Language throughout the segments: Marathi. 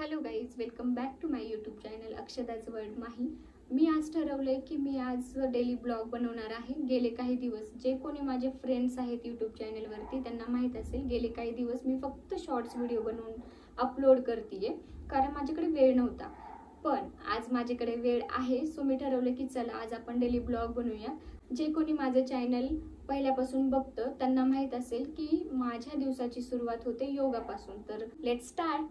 Hello guys, welcome back to my YouTube channel Akshada's world Mahi. मी आज ठरवलंय की मी आज डेली ब्लॉग बनवणार आहे. गेले काही दिवस जे कोणी माझे फ्रेंड्स आहेत यूट्यूब चॅनलवरती त्यांना माहीत असेल, गेले काही दिवस मी फक्त शॉर्ट्स व्हिडिओ बनवून अपलोड करतेय कारण माझ्याकडे वेळ नव्हता. पण आज माझ्याकडे वेळ आहे, सो मी ठरवलं की चला आज आपण डेली ब्लॉग बनवूया. जे कोणी माझं चॅनल पहिल्यापासून बघतं त्यांना माहीत असेल की माझ्या दिवसाची सुरुवात होते योगापासून. तर लेट्स स्टार्ट.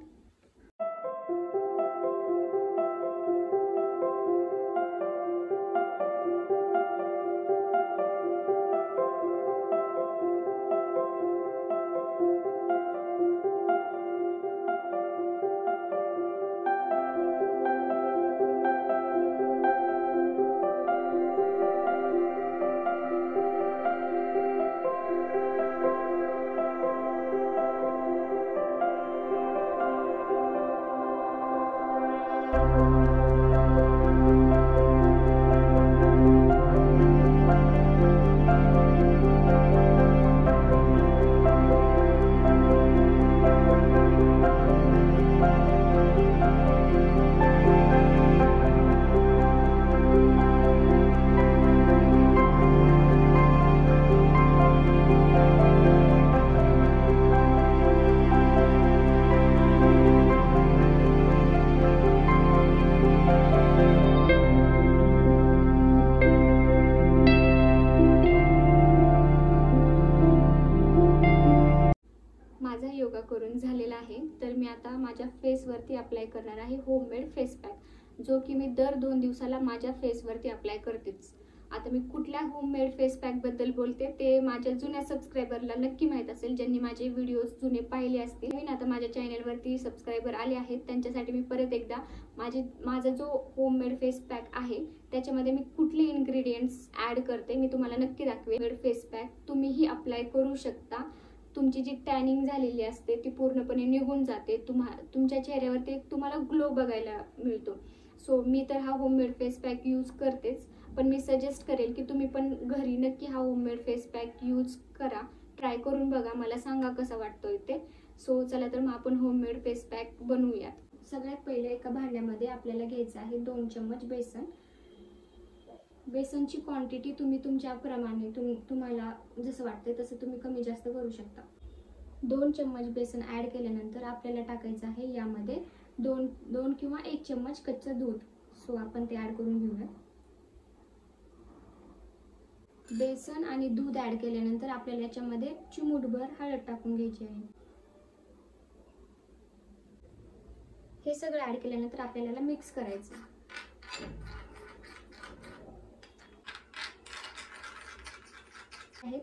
माझा योगा करून झालेला आहे, तर मी आता माझ्या फेसवरती अप्लाय करणार आहे होममेड फेस पॅक, जो की मी दर 2 दिवसाला माझ्या फेसवरती अप्लाय करतेच. आता मी कुठल्या होममेड फेस पॅकबद्दल बोलते ते माझ्या जुन्या सबस्क्रायबरला नक्की माहीत असेल, ज्यांनी माझे व्हिडिओज जुने पाहिले असतील. मी आता माझ्या चॅनलवरती सबस्क्रायबर आले आहेत त्यांच्यासाठी मी परत एकदा माझा जो होममेड फेस पॅक आहे त्याच्यामध्ये मी कुठले इन्ग्रेडियंट्स ॲड करते मी तुम्हाला नक्की दाखवेन. होममेड फेस पॅक तुम्हीही अप्लाय करू शकता. तुमची जी टॅनिंग झालेली असते ती पूर्णपणे निघून जाते. तुमच्या चेहऱ्यावरती तुम्हाला ग्लो बघायला मिळतो. सो मी तर हा होममेड फेस पॅक यूज करतेच, पण मी सजेस्ट करेल की तुम्ही पण घरी नक्की हा होममेड फेस पॅक यूज करा. ट्राय करून बघा, मला सांगा कसा वाटतोय ते. सो चला तर मग आपण होममेड फेस पॅक बनवूयात. सगळ्यात पहिले एका भांड्यामध्ये आपल्याला घ्यायचं आहे 2 चम्मच बेसन. बेसनची क्वांटिटी तुम्ही तुमच्या प्रमाणे तुम्हाला जसं वाटतं तसं तुम्ही कमी जास्त करू शकता. 2 चम्मच बेसन ॲड केल्यानंतर आपल्याला टाकायचं आहे यामध्ये 2 किंवा 1 चम्मच कच्चं दूध. सो आपण ते ॲड करून घेऊया. बेसन आणि दूध ॲड केल्यानंतर आपल्याला याच्यामध्ये चिमूटभर हळद टाकून घ्यायची आहे. हे सगळं ॲड केल्यानंतर आपल्याला मिक्स करायचं.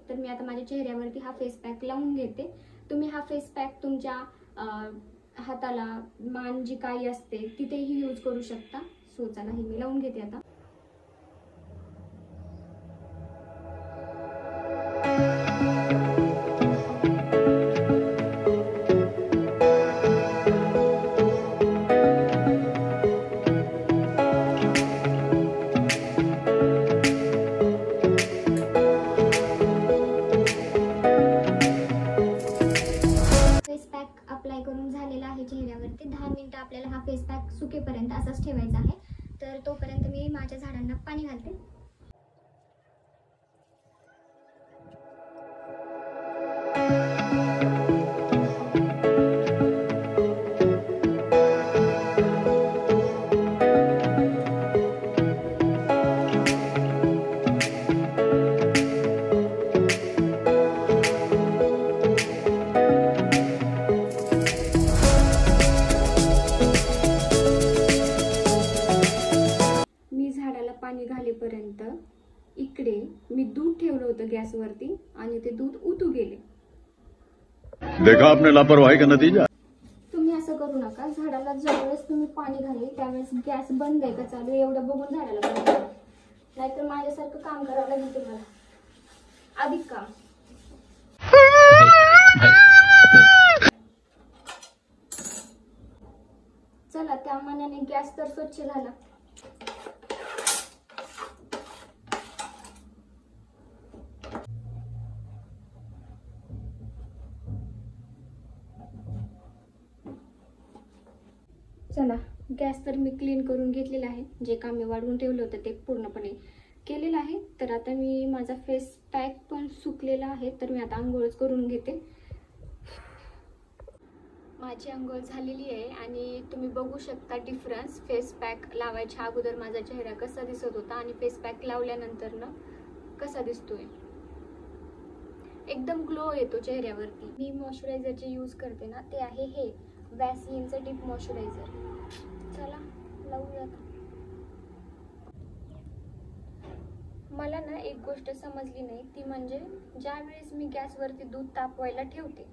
तर मी आता माझ्या चेहऱ्यावरती हा फेस पॅक लावून घेते. तुम्ही हा फेस पॅक तुमच्या हाताला, मान जी काही असते तिथेही यूज करू शकता. सो चला हे मी लावून घेते आता. अप्लाय करून झालेला आहे चेहऱ्यावरती. 10 मिनिटं आपल्याला हा फेस पॅक सुकेपर्यंत असाच ठेवायचा आहे. तर तोपर्यंत मी माझ्या झाडांना पाणी घालते. पाणी घालेपर्यंत इकडे मी दूध ठेवलं होतं गॅसवरती आणि ते दूध उतू गेले. देखा आपने लापरवाही का नतीजा. तुम्ही असं करू नका. झाडाला ज्यावेळेस तुम्ही पाणी घालेल त्यावेळेस गॅस बंद आहे का चालू एवढं बघून झाडाला पाणी घाला, नाहीतर माझ्यासारखं काम करावं लागेल तुम्हाला. अधिक काम. चला त्या मानाने गॅस तर स्वच्छ झाला. चला, गॅस तर मी क्लीन करून घेतलेला आहे. जे काम मी वाढवून ठेवलं होतं ते पूर्णपणे केलेलं आहे. तर आता मी माझा फेस पॅक पण सुकलेला आहे, तर मी आता आंघोळच करून घेते. माझी आंघोळ झालेली आहे आणि तुम्ही बघू शकता डिफरन्स. फेस पॅक लावायच्या अगोदर माझा चेहरा कसा दिसत होता आणि फेस पॅक लावल्यानंतर ना कसा दिसतोय. एकदम ग्लो येतो चेहऱ्यावरती. मी मॉइश्चरायझर जे यूज करते ना ते आहे हे वॅसलिनचं डीप मॉइश्चरायझर. चला लावूयात. मला ना एक गोष्ट समजली नाही, ती म्हणजे ज्या वेळेस मी गॅसवरती दूध तापवायला ठेवते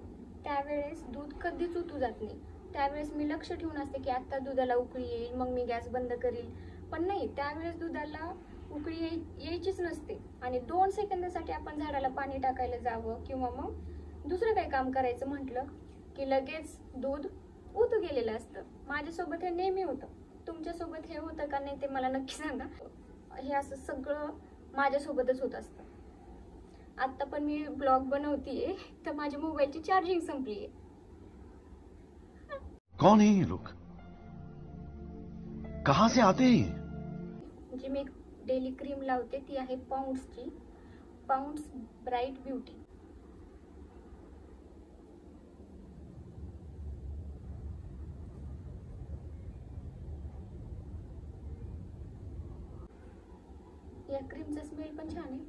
त्यावेळेस दूध कधीच उतू जात नाही. त्यावेळेस मी लक्ष ठेवून असते की आता दुधाला उकळी येईल मग मी गॅस बंद करील, पण नाही, त्यावेळेस दुधाला उकळी यायचीच नसते. आणि 2 सेकंदासाठी आपण झाडाला पाणी टाकायला जावं किंवा मग दुसरं काही काम करायचं म्हटलं की लगेच दूध उतू गेलेलं असतं. माझ्यासोबत हे नेहमी होतं. तुमच्यासोबत हे होतं का नाही ते मला नक्की सांगा. हे असं सगळं माझ्यासोबतच होत असतं. आता पण मी ब्लॉग बनवतीये तर माझ्या मोबाईलची चार्जिंग संपलीये. कौन है ये लोग, कहां से आते हैं? जी मी डेली क्रीम लावते ती आहे पाऊंड्सची, पाऊंड्स ब्राईट ब्युटी. या क्रीमचा स्मेल पण छान आहे.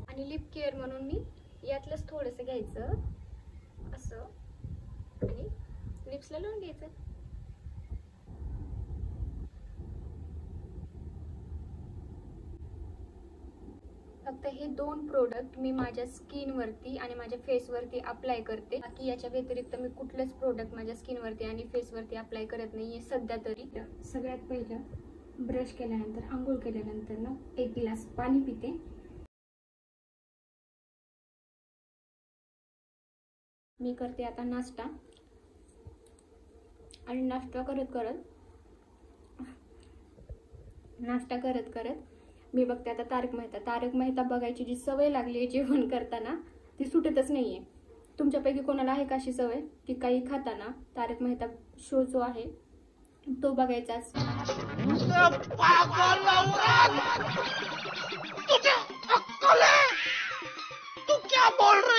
आणि लिप केअर म्हणून मी यातलंच थोडंसं घ्यायचं असं आणि लिप्सला लावून घ्यायचं. फक्त हे 2 प्रोडक्ट मी माझ्या स्किनवरती आणि माझ्या फेसवरती अप्लाय करते. बाकी याच्या व्यतिरिक्त मी कुठलेच प्रोडक्ट माझ्या स्किनवरती आणि फेसवरती अप्लाय करत नाहीये सध्या तरी. सगळ्यात पहिलं ब्रश केल्यानंतर, आंघोळ केल्यानंतर ना 1 ग्लास पाणी पिते. मी करते आता नाश्ता आणि नाश्ता करत करत मी बघते आता तारक मेहता बघायची जी सवय लागली आहे जेवण करताना ती सुटतच नाहीये. तुमच्यापैकी कोणाला आहे का अशी सवय की काही खाताना तारक मेहता शो जो आहे तो बघायचाच? तुझे अक्कल है? तू क्या बोल रही